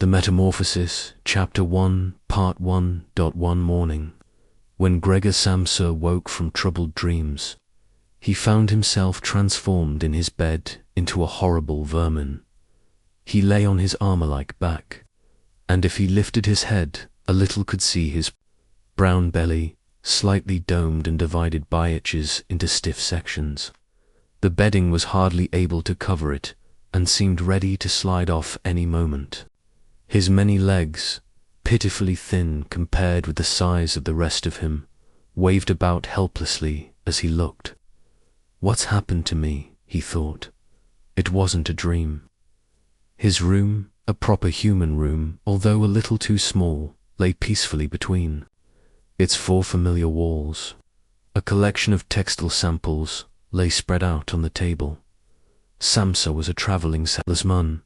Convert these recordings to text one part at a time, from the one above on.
The Metamorphosis, Chapter 1, Part 1. One morning, when Gregor Samsa woke from troubled dreams, he found himself transformed in his bed into a horrible vermin. He lay on his armor-like back, and if he lifted his head, a little could see his brown belly, slightly domed and divided by itches into stiff sections. The bedding was hardly able to cover it, and seemed ready to slide off any moment. His many legs, pitifully thin compared with the size of the rest of him, waved about helplessly as he looked. "What's happened to me?" he thought. It wasn't a dream. His room, a proper human room, although a little too small, lay peacefully between its four familiar walls. A collection of textile samples lay spread out on the table. Samsa was a travelling salesman,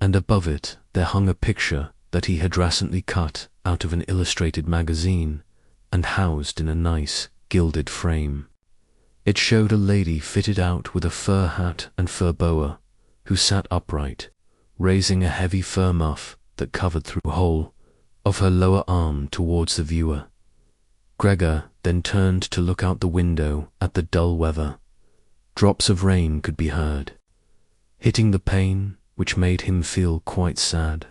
and above it there hung a picture that he had recently cut out of an illustrated magazine and housed in a nice, gilded frame. It showed a lady fitted out with a fur hat and fur boa, who sat upright, raising a heavy fur muff that covered through a hole of her lower arm towards the viewer. Gregor then turned to look out the window at the dull weather. Drops of rain could be heard, hitting the pane, which made him feel quite sad.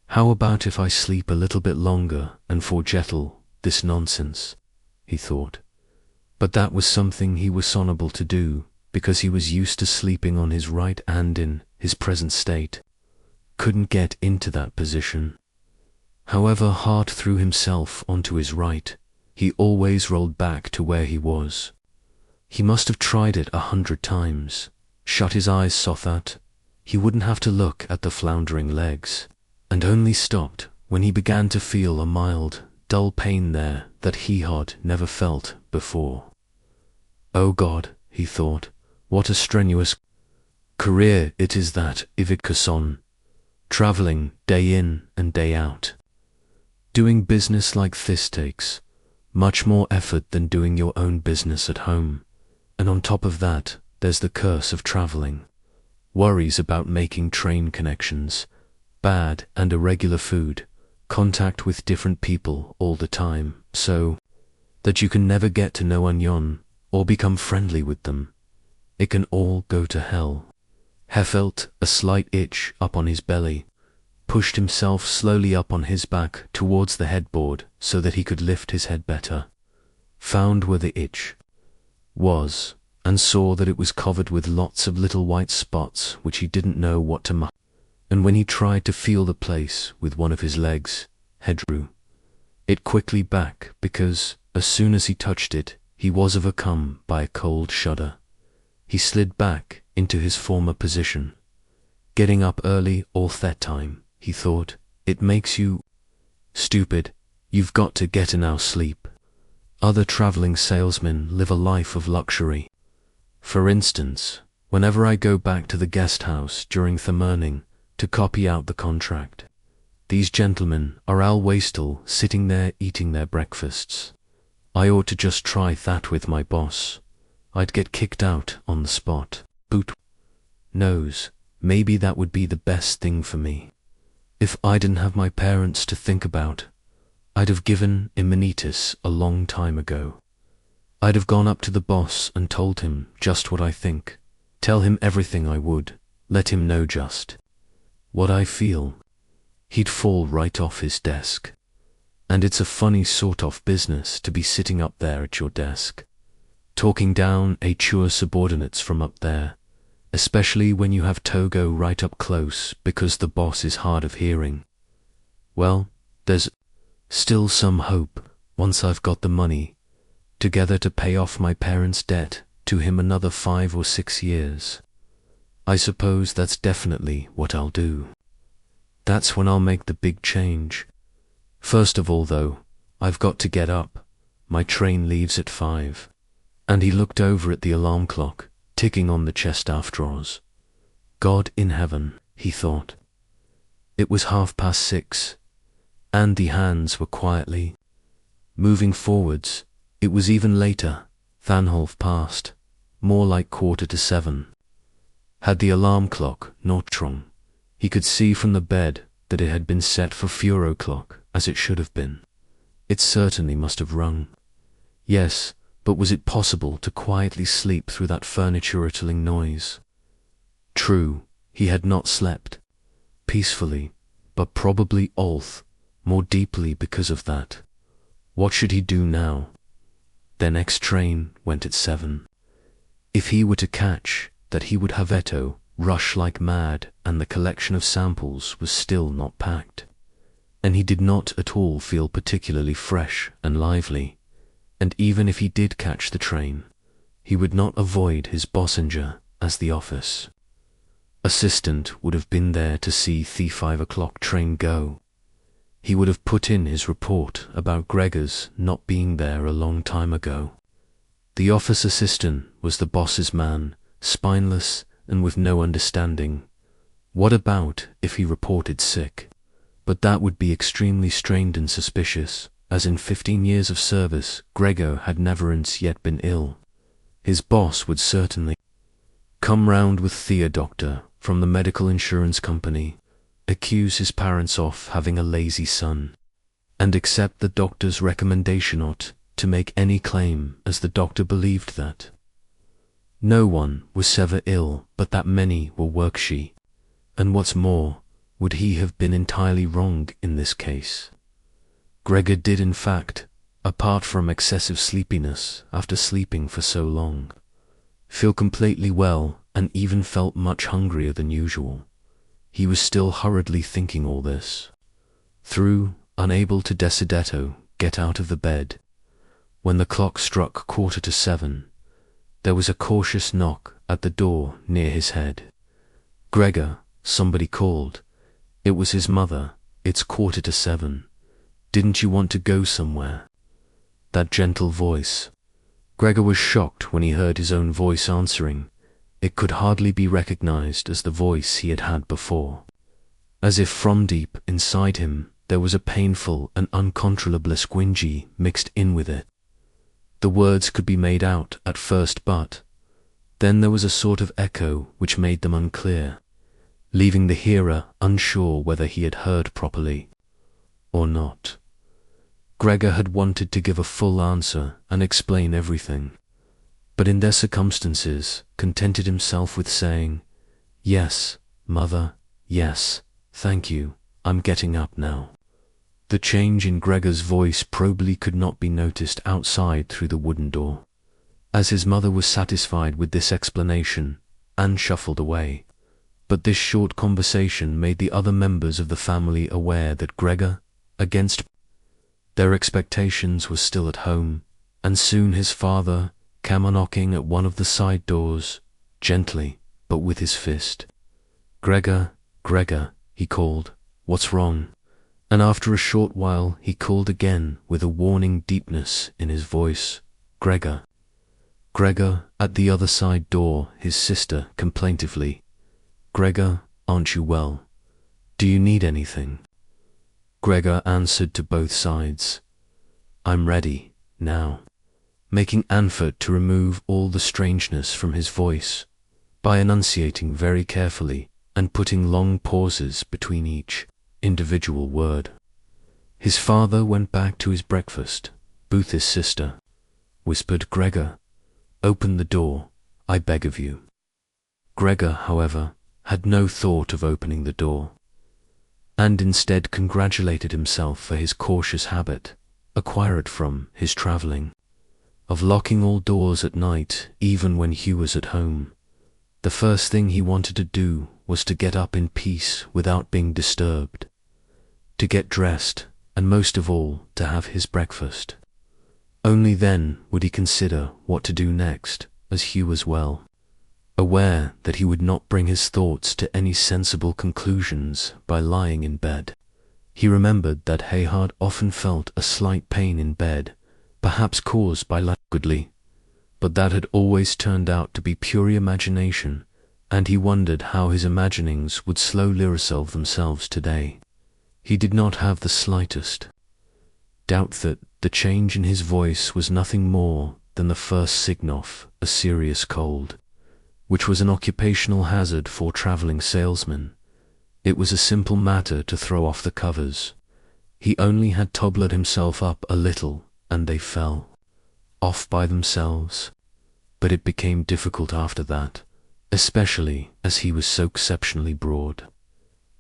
How about if I sleep a little bit longer and forget all this nonsense, he thought. But that was something he was unable to do, because he was used to sleeping on his right and in his present state couldn't get into that position. However Hart threw himself onto his right, he always rolled back to where he was. He must have tried it 100 times, shut his eyes so that he wouldn't have to look at the floundering legs, and only stopped when he began to feel a mild, dull pain there that he had never felt before. Oh God, he thought, what a strenuous career it is that Ivic on, travelling day in and day out. Doing business like this takes much more effort than doing your own business at home, and on top of that, there's the curse of travelling. Worries about making train connections, bad and irregular food, contact with different people all the time, so that you can never get to know anyone or become friendly with them. It can all go to hell. He felt a slight itch up on his belly, pushed himself slowly up on his back towards the headboard so that he could lift his head better, found where the itch was, and saw that it was covered with lots of little white spots which he didn't know what to mark. And when he tried to feel the place with one of his legs, he drew it quickly back because, as soon as he touched it, he was overcome by a cold shudder. He slid back into his former position. Getting up early all that time, he thought, it makes you stupid. You've got to get an hour's sleep. Other travelling salesmen live a life of luxury. For instance, whenever I go back to the guest house during the morning to copy out the contract, these gentlemen are all wastel sitting there eating their breakfasts. I ought to just try that with my boss. I'd get kicked out on the spot. Boot knows, maybe that would be the best thing for me. If I didn't have my parents to think about, I'd have given Imanitis a long time ago. I'd have gone up to the boss and told him just what I think, tell him everything I would, let him know just what I feel. He'd fall right off his desk. And it's a funny sort of business to be sitting up there at your desk, talking down at your subordinates from up there, especially when you have Togo right up close because the boss is hard of hearing. Well, there's still some hope once I've got the money together to pay off my parents' debt to him another 5 or 6 years. I suppose that's definitely what I'll do. That's when I'll make the big change. First of all, though, I've got to get up. My train leaves at 5. And he looked over at the alarm clock, ticking on the chest-off drawers. God in heaven, he thought. It was 6:30, and the hands were quietly moving forwards. It was even later than 7:30, more like 7:15. Had the alarm clock not rung, he could see from the bed that it had been set for 4 o'clock, as it should have been. It certainly must have rung. Yes, but was it possible to quietly sleep through that furniture-rattling noise? True, he had not slept peacefully, but probably more deeply because of that. What should he do now? Their next train went at 7. If he were to catch that, he would have Eto rush like mad, and the collection of samples was still not packed. And he did not at all feel particularly fresh and lively, and even if he did catch the train, he would not avoid his bossenger as the office assistant would have been there to see the 5 o'clock train go. He would have put in his report about Gregor's not being there a long time ago. The office assistant was the boss's man, spineless and with no understanding. What about if he reported sick? But that would be extremely strained and suspicious, as in 15 years of service, Gregor had never yet been ill. His boss would certainly come round with the doctor from the medical insurance company, accuse his parents of having a lazy son, and accept the doctor's recommendation not to make any claim, as the doctor believed that no one was ever ill, but that many were workshy. And what's more, would he have been entirely wrong in this case? Gregor did in fact, apart from excessive sleepiness after sleeping for so long, feel completely well, and even felt much hungrier than usual. He was still hurriedly thinking all this through, unable to get out of the bed. When the clock struck 7:15, there was a cautious knock at the door near his head. "Gregor," somebody called. It was his mother. "It's 7:15. Didn't you want to go somewhere?" That gentle voice. Gregor was shocked when he heard his own voice answering. It could hardly be recognized as the voice he had had before. As if from deep inside him there was a painful and uncontrollable squingy mixed in with it. The words could be made out at first, but then there was a sort of echo which made them unclear, leaving the hearer unsure whether he had heard properly or not. Gregor had wanted to give a full answer and explain everything, but in their circumstances contented himself with saying, "Yes, mother, yes, thank you, I'm getting up now." The change in Gregor's voice probably could not be noticed outside through the wooden door. As his mother was satisfied with this explanation and shuffled away, but this short conversation made the other members of the family aware that Gregor, against their expectations, was still at home, and soon his father came a knocking at one of the side doors, gently, but with his fist. "Gregor, Gregor," he called, "what's wrong?" And after a short while he called again with a warning deepness in his voice, "Gregor." Gregor, at the other side door, his sister complaintively, "Gregor, aren't you well? Do you need anything?" Gregor answered to both sides, "I'm ready, now," making an effort to remove all the strangeness from his voice by enunciating very carefully and putting long pauses between each individual word. His father went back to his breakfast. Booth's sister whispered, "Gregor, open the door, I beg of you." Gregor, however, had no thought of opening the door, and instead congratulated himself for his cautious habit, acquired from his travelling, of locking all doors at night, even when Hugh was at home. The first thing he wanted to do was to get up in peace without being disturbed, to get dressed, and most of all, to have his breakfast. Only then would he consider what to do next, as Hugh was well. Aware that he would not bring his thoughts to any sensible conclusions by lying in bed, he remembered that Hayhard often felt a slight pain in bed, perhaps caused by languidly, but that had always turned out to be pure imagination, and he wondered how his imaginings would slowly resolve themselves today. He did not have the slightest doubt that the change in his voice was nothing more than the first sign of a serious cold, which was an occupational hazard for travelling salesmen, It was a simple matter to throw off the covers. He only had toblered himself up a little, and they fell off by themselves. But it became difficult after that, especially as he was so exceptionally broad.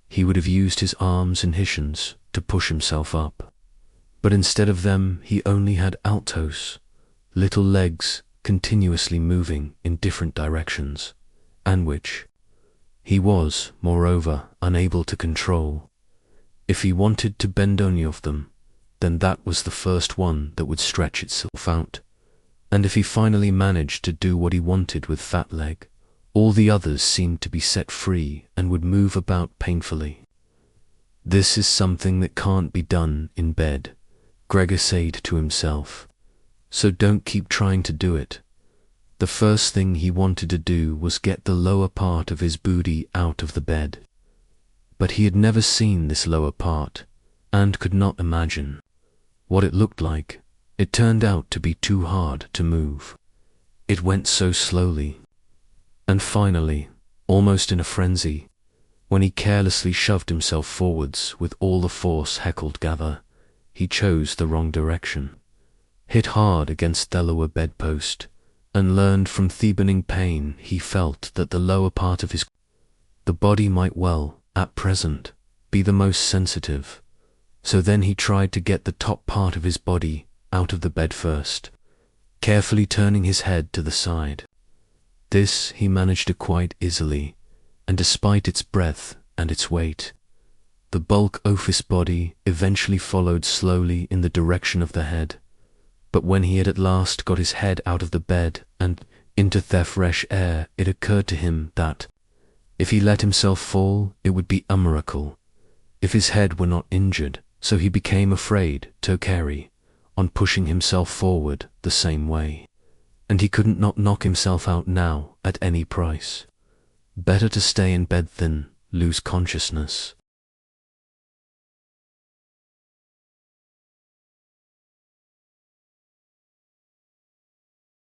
He would have used his arms and hitchins to push himself up. But instead of them he only had altos, little legs continuously moving in different directions, and which he was, moreover, unable to control. If he wanted to bend any of them, then that was the first one that would stretch itself out. And if he finally managed to do what he wanted with that leg, all the others seemed to be set free and would move about painfully. This is something that can't be done in bed, Gregor said to himself. So don't keep trying to do it. The first thing he wanted to do was get the lower part of his booty out of the bed. But he had never seen this lower part, and could not imagine what it looked like. It turned out to be too hard to move. It went so slowly. And finally, almost in a frenzy, when he carelessly shoved himself forwards with all the force heckled gather, he chose the wrong direction, hit hard against the lower bedpost, and learned from Thebaning pain he felt that the lower part of the body might well, at present, be the most sensitive. So then he tried to get the top part of his body out of the bed first, carefully turning his head to the side. This he managed to quite easily, and despite its breadth and its weight, the bulk of his body eventually followed slowly in the direction of the head. But when he had at last got his head out of the bed and into the fresh air, it occurred to him that, if he let himself fall, it would be a miracle, if his head were not injured. So he became afraid to carry on pushing himself forward the same way, and he couldn't not knock himself out now at any price. Better to stay in bed than lose consciousness.